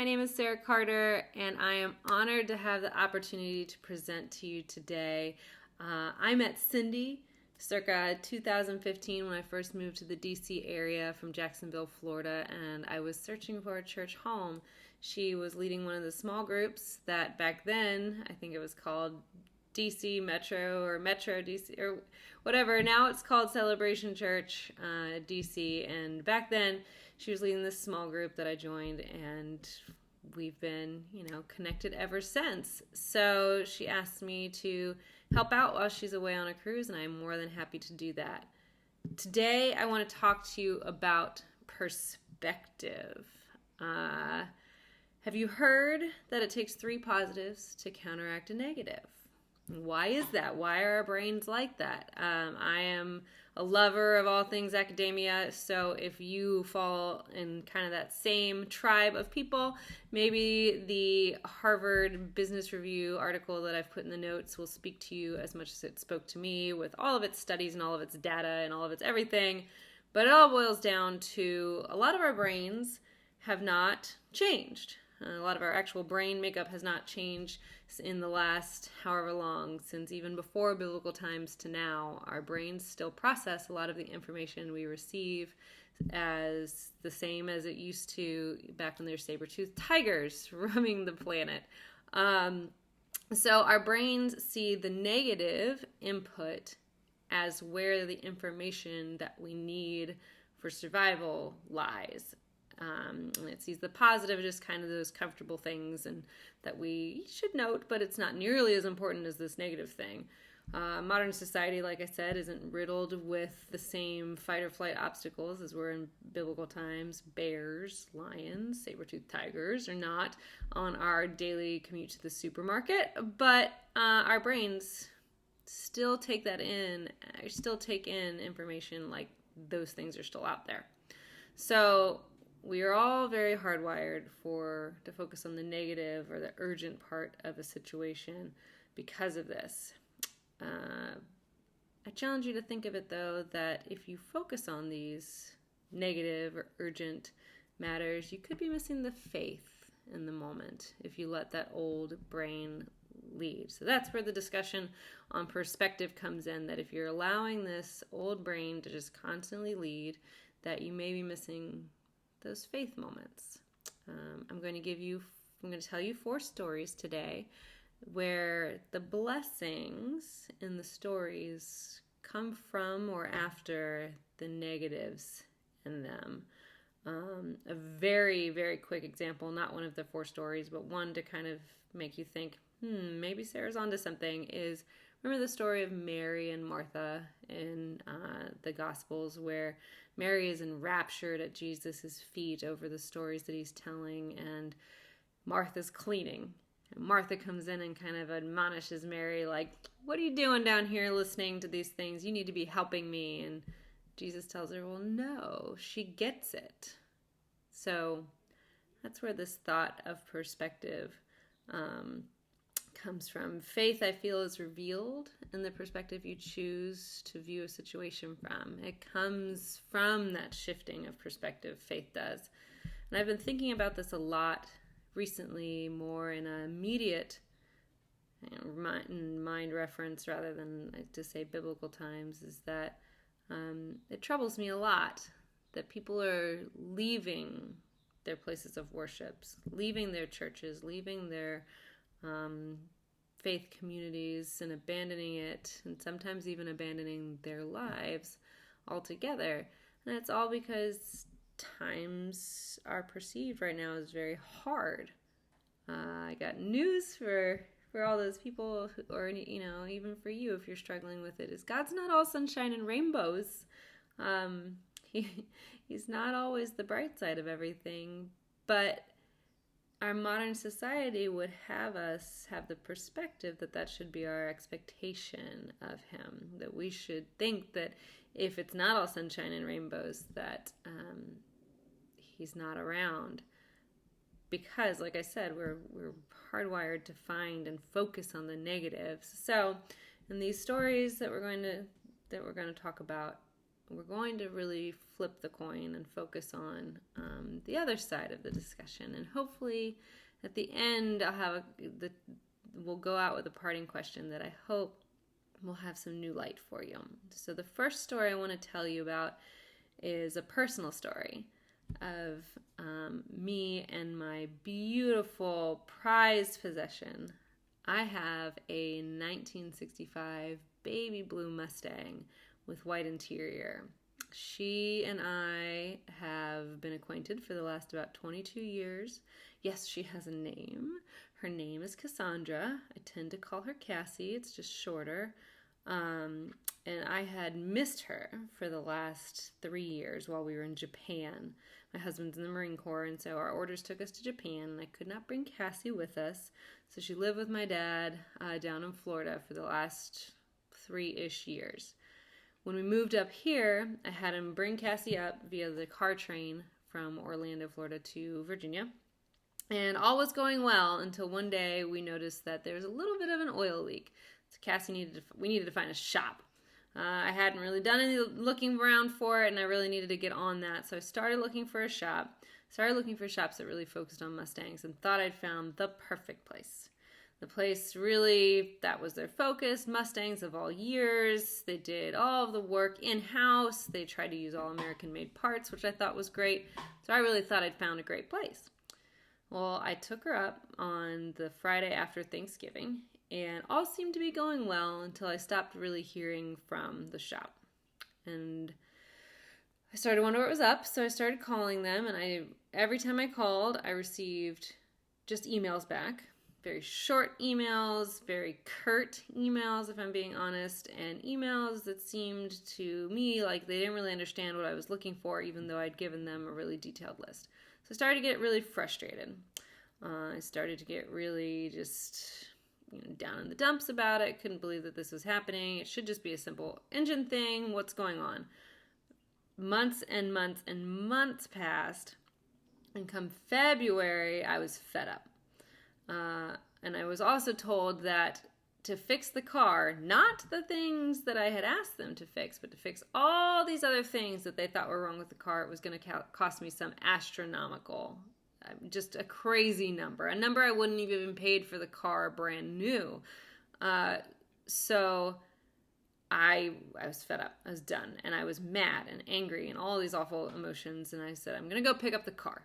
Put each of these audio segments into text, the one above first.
name is Sarah Carter, and I am honored to have the opportunity to present to you today. I met Cindy circa 2015 when I first moved to the DC area from Jacksonville, Florida, and I was searching for a church home. She was leading one of the small groups that back then, I think it was called DC Metro or Metro DC or whatever. Now it's called Celebration Church DC, and back then she was leading this small group that I joined, and we've been, connected ever since. So she asked me to help out while she's away on a cruise, and I'm more than happy to do that. Today, I want to talk to you about perspective. Have you heard that it takes 3 positives to counteract a negative? Why is that? Why are our brains like that? I am a lover of all things academia, so if you fall in kind of that same tribe of people, maybe the Harvard Business Review article that I've put in the notes will speak to you as much as it spoke to me, with all of its studies and all of its data and all of its everything. But it all boils down to a lot of our brains have not changed. A lot of our actual brain makeup has not changed in the last however long, since even before biblical times to now. Our brains still process a lot of the information we receive as the same as it used to back when there were saber-toothed tigers roaming the planet. So our brains see the negative input as where the information that we need for survival lies. And it sees the positive, just kind of those comfortable things and that we should note, but it's not nearly as important as this negative thing. Modern society, like I said, isn't riddled with the same fight or flight obstacles as were in biblical times. Bears, lions, saber-toothed tigers are not on our daily commute to the supermarket, but our brains still take that in, still take in information like those things are still out there. So we are all very hardwired to focus on the negative or the urgent part of a situation because of this. I challenge you to think of it, though, that if you focus on these negative or urgent matters, you could be missing the faith in the moment if you let that old brain lead. So that's where the discussion on perspective comes in, that if you're allowing this old brain to just constantly lead, that you may be missing those faith moments. I'm going to tell you 4 stories today where the blessings in the stories come from or after the negatives in them. A very, very quick example, not one of the 4 stories, but one to kind of make you think, maybe Sarah's onto something, is remember the story of Mary and Martha in the Gospels, where Mary is enraptured at Jesus' feet over the stories that he's telling, and Martha's cleaning. And Martha comes in and kind of admonishes Mary, like, what are you doing down here listening to these things? You need to be helping me. And Jesus tells her, well, no, she gets it. So that's where this thought of perspective comes from. Faith, I feel, is revealed in the perspective you choose to view a situation from. It comes from that shifting of perspective, faith does. And I've been thinking about this a lot recently, more in an immediate mind reference rather than to say biblical times, is that it troubles me a lot that people are leaving their places of worship, leaving their churches, leaving their faith communities and abandoning it, and sometimes even abandoning their lives altogether. And it's all because times are perceived right now as very hard. I got news for all those people, or even for you if you're struggling with it, is God's not all sunshine and rainbows. He's not always the bright side of everything, but our modern society would have us have the perspective that should be our expectation of him, that we should think that if it's not all sunshine and rainbows, that he's not around. Because, like I said, we're hardwired to find and focus on the negatives. So, in these stories that we're going to talk about, we're going to really flip the coin and focus on the other side of the discussion. And hopefully at the end, we'll go out with a parting question that I hope will have some new light for you. So the first story I want to tell you about is a personal story of me and my beautiful prized possession. I have a 1965 baby blue Mustang with white interior. She and I have been acquainted for the last about 22 years. Yes, she has a name. Her name is Cassandra. I tend to call her Cassie. It's just shorter. And I had missed her for the last 3 years while we were in Japan. My husband's in the Marine Corps, and so our orders took us to Japan, and I could not bring Cassie with us. So she lived with my dad down in Florida for the last 3-ish years. When we moved up here, I had him bring Cassie up via the car train from Orlando, Florida to Virginia. And all was going well until one day we noticed that there was a little bit of an oil leak. So we needed to find a shop. I hadn't really done any looking around for it, and I really needed to get on that. So I started looking for a shop. Started looking for shops that really focused on Mustangs and thought I'd found the perfect place. The place really, that was their focus. Mustangs of all years. They did all of the work in-house. They tried to use all American-made parts, which I thought was great. So I really thought I'd found a great place. Well, I took her up on the Friday after Thanksgiving, and all seemed to be going well until I stopped really hearing from the shop. And I started to wonder what was up, so I started calling them, and every time I called, I received just emails back. Very short emails, very curt emails, if I'm being honest, and emails that seemed to me like they didn't really understand what I was looking for, even though I'd given them a really detailed list. So I started to get really frustrated. I started to get really just down in the dumps about it. Couldn't believe that this was happening. It should just be a simple engine thing. What's going on? Months and months and months passed, and come February, I was fed up. And I was also told that to fix the car, not the things that I had asked them to fix, but to fix all these other things that they thought were wrong with the car, it was going to cost me some astronomical, just a crazy number, a number I wouldn't even have paid for the car brand new. So I was fed up. I was done. And I was mad and angry and all these awful emotions. And I said, I'm going to go pick up the car.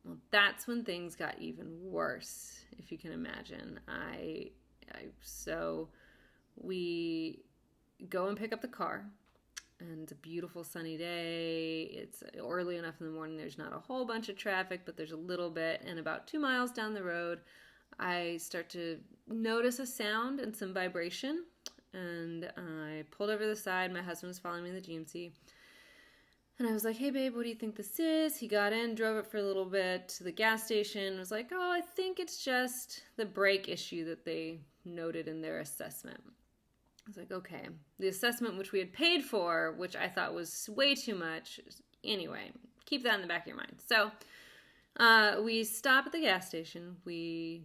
Well, that's when things got even worse, if you can imagine. So we go and pick up the car, and it's a beautiful sunny day. It's early enough in the morning. There's not a whole bunch of traffic, but there's a little bit. And about 2 miles down the road, I start to notice a sound and some vibration. And I pulled over the side. My husband was following me in the GMC. And I was like, hey, babe, what do you think this is? He got in, drove it for a little bit to the gas station, was like, oh, I think it's just the brake issue that they noted in their assessment. I was like, okay. The assessment, which we had paid for, which I thought was way too much. Anyway, keep that in the back of your mind. So we stop at the gas station. We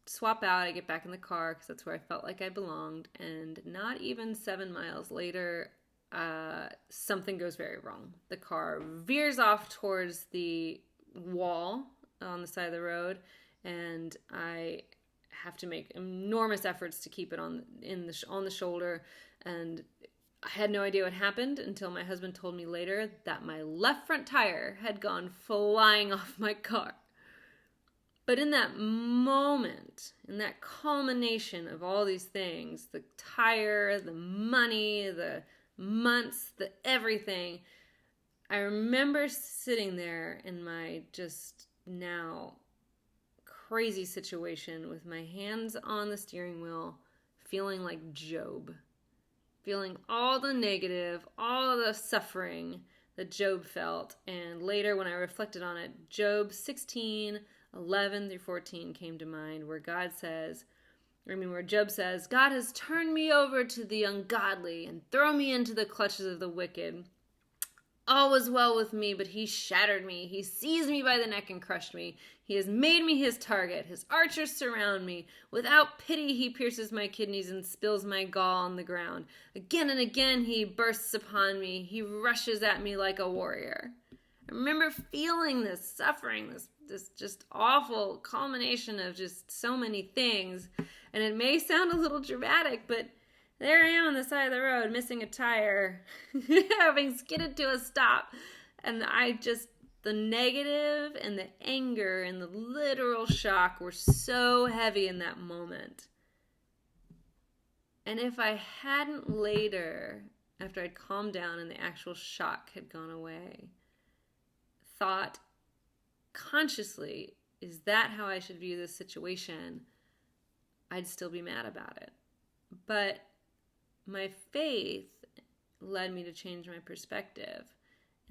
swap out. I get back in the car because that's where I felt like I belonged. And not even 7 miles later, something goes very wrong. The car veers off towards the wall on the side of the road, and I have to make enormous efforts to keep it on the shoulder. And I had no idea what happened until my husband told me later that my left front tire had gone flying off my car. But in that moment, in that culmination of all these things, the tire, the money, the months, the everything, I remember sitting there in my just now crazy situation with my hands on the steering wheel, feeling like Job, feeling all the negative, all the suffering that Job felt. And later when I reflected on it, Job 16:11-14 came to mind, where where Job says, God has turned me over to the ungodly and thrown me into the clutches of the wicked. All was well with me, but he shattered me. He seized me by the neck and crushed me. He has made me his target. His archers surround me. Without pity, he pierces my kidneys and spills my gall on the ground. Again and again, he bursts upon me. He rushes at me like a warrior. I remember feeling this suffering, this just awful culmination of just so many things. And it may sound a little dramatic, but there I am on the side of the road, missing a tire, having skidded to a stop. And the negative and the anger and the literal shock were so heavy in that moment. And if I hadn't later, after I'd calmed down and the actual shock had gone away, thought consciously, is that how I should view this situation? I'd still be mad about it. But my faith led me to change my perspective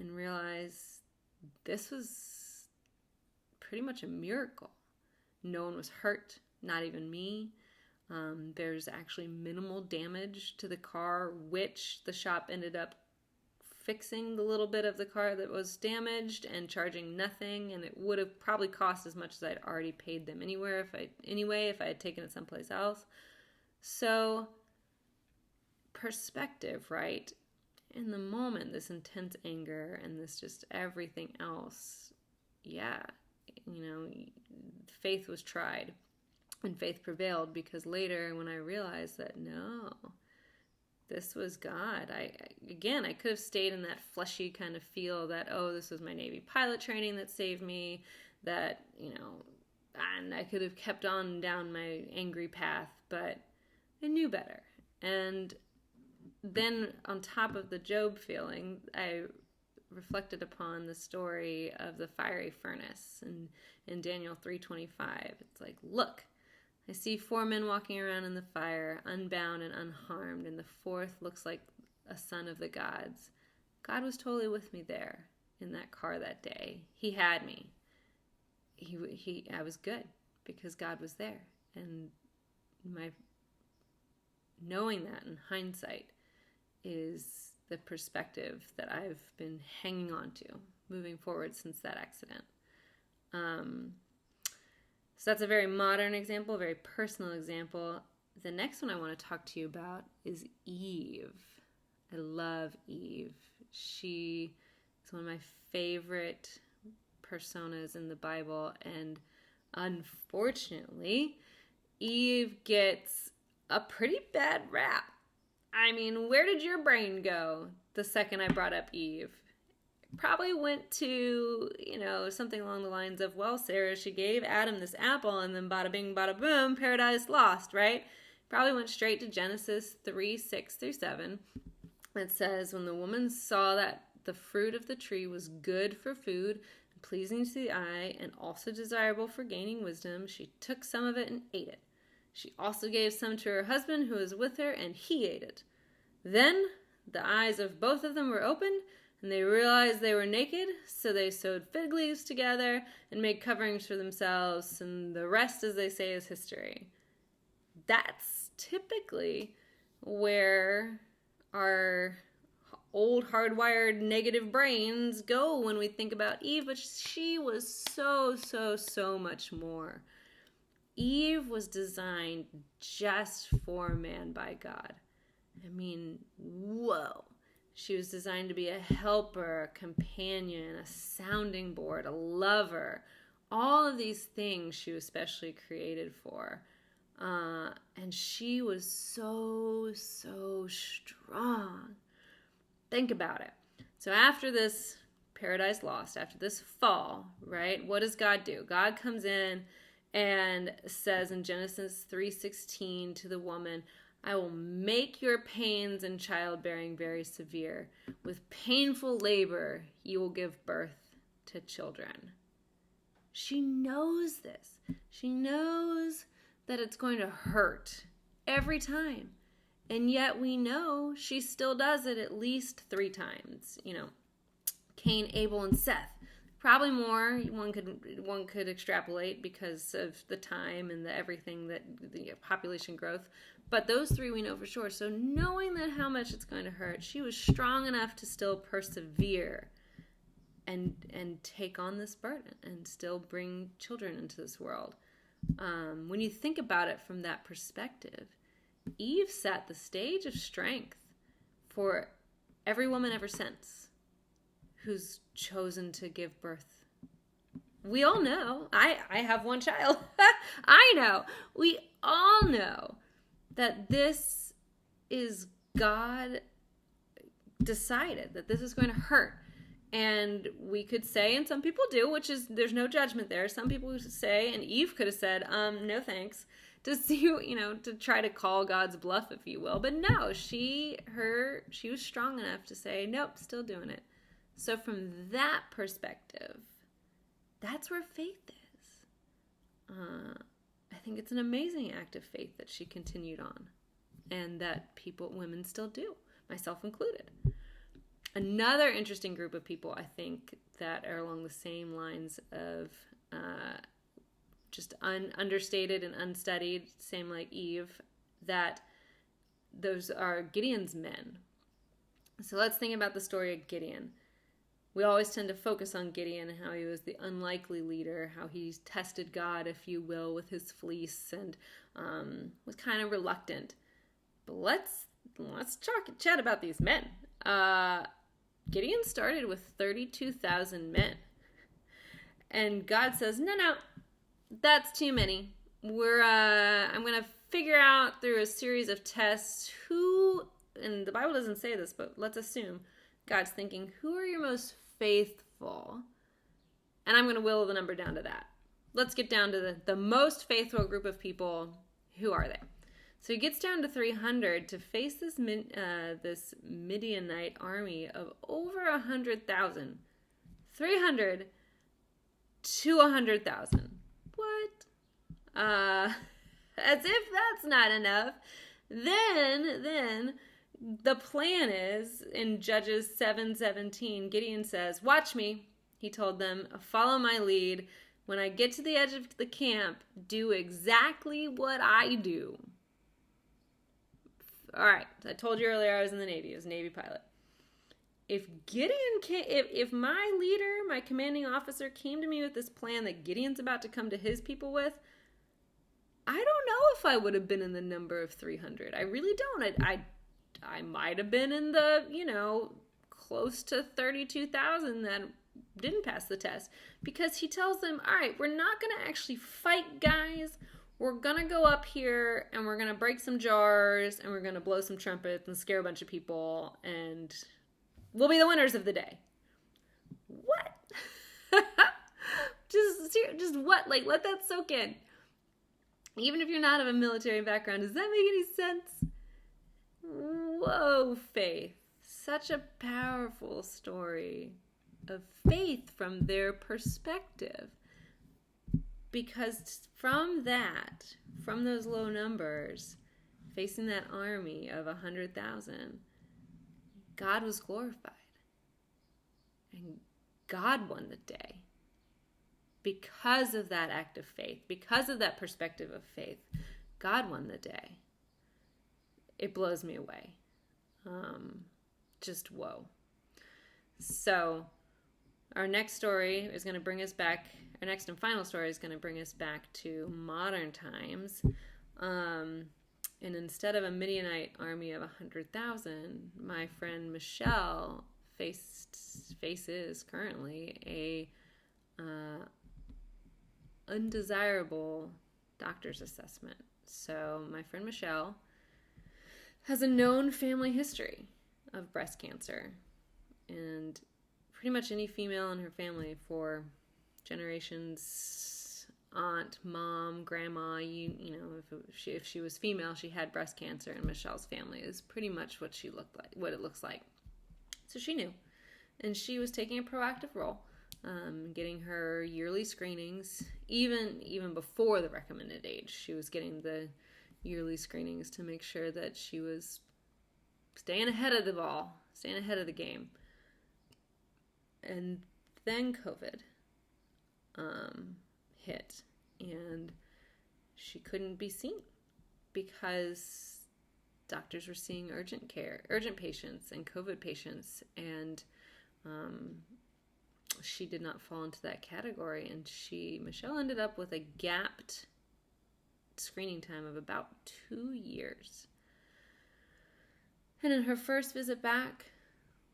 and realize this was pretty much a miracle. No one was hurt, not even me. There's actually minimal damage to the car, which the shop ended up fixing the little bit of the car that was damaged and charging nothing, and it would have probably cost as much as I'd already paid them if I had taken it someplace else. So perspective, right? In the moment, this intense anger and this just everything else, faith was tried and faith prevailed, because later when I realized that no, this was God. I could have stayed in that fleshy kind of feel that, oh, this was my Navy pilot training that saved me, that, and I could have kept on down my angry path, but I knew better. And then on top of the Job feeling, I reflected upon the story of the fiery furnace in Daniel 3:25. It's like, look, I see 4 men walking around in the fire, unbound and unharmed, and the 4th looks like a son of the gods. God was totally with me there in that car that day. He had me. I was good because God was there. And my knowing that in hindsight is the perspective that I've been hanging on to moving forward since that accident. So that's a very modern example, a very personal example. The next one I want to talk to you about is Eve. I love Eve. She is one of my favorite personas in the Bible, and unfortunately, Eve gets a pretty bad rap. I mean, where did your brain go the second I brought up Eve? Probably went to, something along the lines of, well, Sarah, she gave Adam this apple and then bada bing, bada boom, paradise lost, right? Probably went straight to Genesis 3:6-7. It says, when the woman saw that the fruit of the tree was good for food, pleasing to the eye, and also desirable for gaining wisdom, she took some of it and ate it. She also gave some to her husband who was with her, and he ate it. Then the eyes of both of them were opened, and they realized they were naked, so they sewed fig leaves together and made coverings for themselves, and the rest, as they say, is history. That's typically where our old hardwired negative brains go when we think about Eve, but she was so much more. Eve was designed just for man by God. I mean, whoa. She was designed to be a helper, a companion, a sounding board, a lover. All of these things she was specially created for. And she was so strong. Think about it. So after this paradise lost, after this fall, right, what does God do? God comes in and says in Genesis 3:16 to the woman, I will make your pains in childbearing very severe. With painful labor, you will give birth to children. She knows this. She knows that it's going to hurt every time. And yet we know she still does it at least 3 times. Cain, Abel, and Seth. Probably more. One could extrapolate because of the time and the everything, that the population growth. But those three we know for sure. So knowing that how much it's going to hurt, she was strong enough to still persevere and take on this burden and still bring children into this world. When you think about it from that perspective, Eve set the stage of strength for every woman ever since who's chosen to give birth. We all know. I have one child. I know. We all know that this is God decided that this is going to hurt. And we could say, and some people do, which is, there's no judgment there. Some people say, and Eve could have said, no thanks, to see, to try to call God's bluff, if you will. But no, she was strong enough to say, nope, still doing it. So from that perspective, that's where faith is. I think it's an amazing act of faith that she continued on, and that women still do, myself included. Another interesting group of people, I think, that are along the same lines of just understated and unstudied, same like Eve, that those are Gideon's men. So let's think about the story of Gideon. We always tend to focus on Gideon and how he was the unlikely leader, how he tested God, if you will, with his fleece, and was kind of reluctant. But let's chat about these men. Gideon started with 32,000 men. And God says, no, that's too many. I'm going to figure out through a series of tests and the Bible doesn't say this, but let's assume God's thinking, who are your most faithful? And I'm going to whittle the number down to that. Let's get down to the most faithful group of people. Who are they? So he gets down to 300 to face this Midianite army of over 100,000. 300 to 100,000. What? As if that's not enough. Then the plan is, in Judges 7:17, Gideon says, watch me, he told them, follow my lead. When I get to the edge of the camp, do exactly what I do. All right, I told you earlier I was in the Navy. I was a Navy pilot. If my leader, my commanding officer, came to me with this plan that Gideon's about to come to his people with, I don't know if I would have been in the number of 300. I really don't. I might have been in the, close to 32,000 that didn't pass the test. Because he tells them, all right, we're not going to actually fight, guys. We're going to go up here and we're going to break some jars and we're going to blow some trumpets and scare a bunch of people and we'll be the winners of the day. What? just what? Like, let that soak in. Even if you're not of a military background, does that make any sense? Whoa, faith. Such a powerful story of faith from their perspective. Because from those low numbers, facing that army of 100,000, God was glorified. And God won the day. Because of that act of faith, because of that perspective of faith, God won the day. It blows me away. Just whoa. So, our next story is going to bring us back. Our next and final story is going to bring us back to modern times. And instead of a Midianite army of 100,000, my friend Michelle faces currently a undesirable doctor's assessment. So my friend Michelle has a known family history of breast cancer, and pretty much any female in her family for generations, aunt, mom, grandma, if she was female, she had breast cancer, and Michelle's family is pretty much what it looks like. So she knew, and she was taking a proactive role, getting her yearly screenings, even before the recommended age. She was getting the yearly screenings to make sure that she was staying ahead of the ball, staying ahead of the game. And then COVID hit, and she couldn't be seen because doctors were seeing urgent patients and COVID patients, and she did not fall into that category. And Michelle ended up with a gapped screening time of about 2 years. And in her first visit back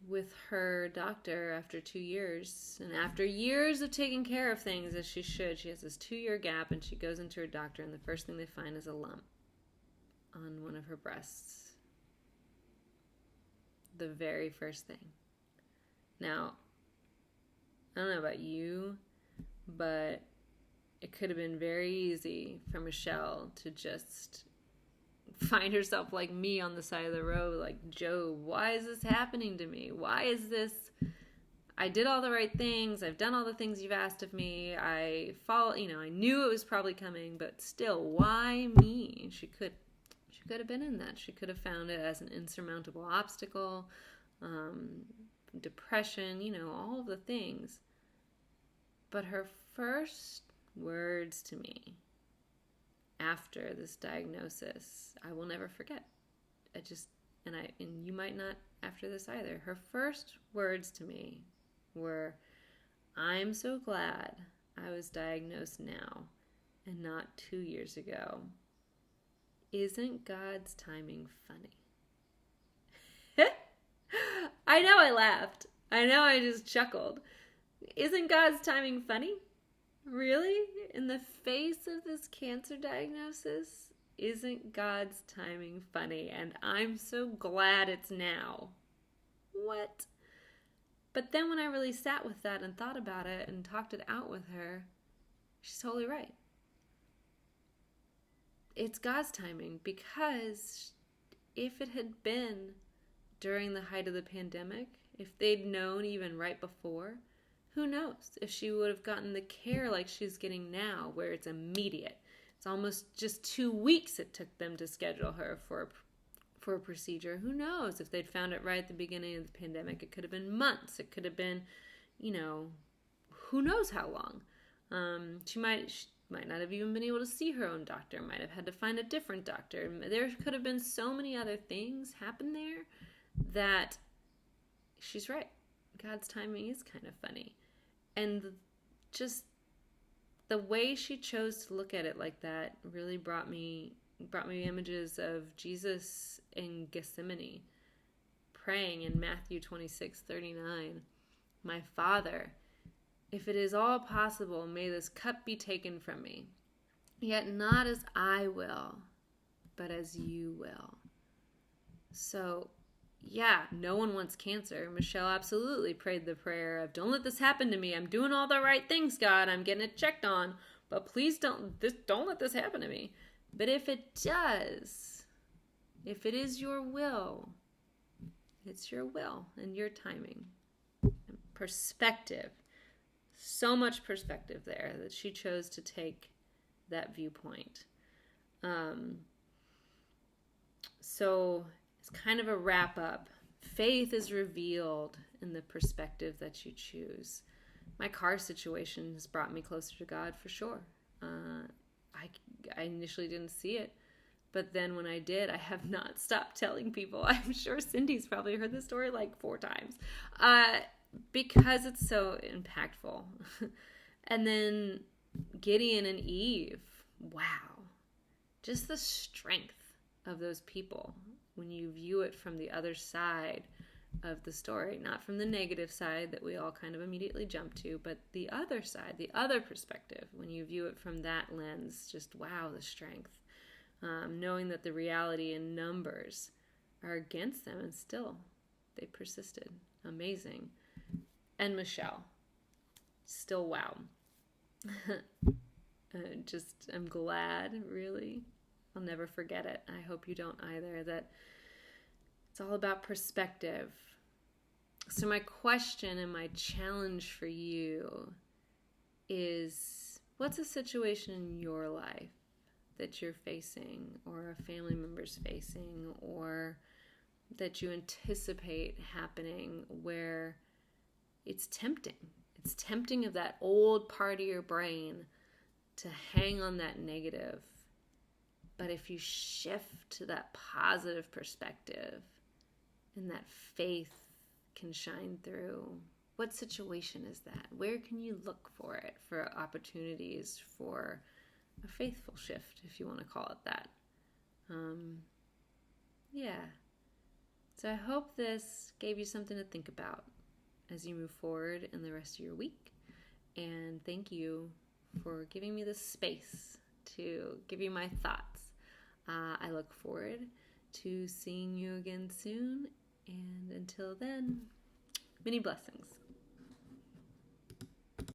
with her doctor after 2 years, and after years of taking care of things as she should, she has this 2-year gap, and she goes into her doctor, and the first thing they find is a lump on one of her breasts. The very first thing. Now, I don't know about you, but it could have been very easy for Michelle to just find herself like me on the side of the road, like, Job, why is this happening to me? Why is this? I did all the right things. I've done all the things you've asked of me. I knew it was probably coming, but still, why me? She could have been in that. She could have found it as an insurmountable obstacle, depression, all of the things. But her first words to me after this diagnosis, I will never forget. And you might not after this either. Her first words to me were, I'm so glad I was diagnosed now and not 2 years ago. Isn't God's timing funny? I know I laughed. I know I just chuckled. Isn't God's timing funny? Really? In the face of this cancer diagnosis, isn't God's timing funny? And I'm so glad it's now. What? But then when I really sat with that and thought about it and talked it out with her, she's totally right. It's God's timing, because if it had been during the height of the pandemic, if they'd known even right before, who knows if she would have gotten the care like she's getting now, where it's immediate. It's almost just 2 weeks it took them to schedule her for a procedure. Who knows if they'd found it right at the beginning of the pandemic? It could have been months. It could have been, who knows how long. She might not have even been able to see her own doctor. Might have had to find a different doctor. There could have been so many other things happen there that she's right. God's timing is kind of funny. And just the way she chose to look at it like that really brought me images of Jesus in Gethsemane, praying in Matthew 26:39, my Father, if it is all possible, may this cup be taken from me. Yet not as I will, but as you will. So, yeah, no one wants cancer. Michelle absolutely prayed the prayer of, don't let this happen to me. I'm doing all the right things, God. I'm getting it checked on. But please don't let this happen to me. But if it does, if it is your will, it's your will and your timing. And perspective. So much perspective there that she chose to take that viewpoint. So it's kind of a wrap up. Faith is revealed in the perspective that you choose. My car situation has brought me closer to God for sure. I initially didn't see it, but then when I did, I have not stopped telling people. I'm sure Cindy's probably heard this story like 4 times. Because it's so impactful. And then Gideon and Eve, wow. Just the strength of those people when you view it from the other side of the story, not from the negative side that we all kind of immediately jump to, but the other side, the other perspective, when you view it from that lens, just wow, the strength. Knowing that the reality and numbers are against them, and still they persisted. Amazing. And Michelle, still wow. I'm glad, really. I'll never forget it. I hope you don't either, that it's all about perspective. So my question and my challenge for you is, what's a situation in your life that you're facing, or a family member's facing, or that you anticipate happening, where it's tempting. It's tempting of that old part of your brain to hang on that negative But if you shift to that positive perspective and that faith can shine through, what situation is that? Where can you look for it, for opportunities for a faithful shift, if you want to call it that? Yeah. So I hope this gave you something to think about as you move forward in the rest of your week. And thank you for giving me the space to give you my thoughts. I look forward to seeing you again soon. And until then, many blessings.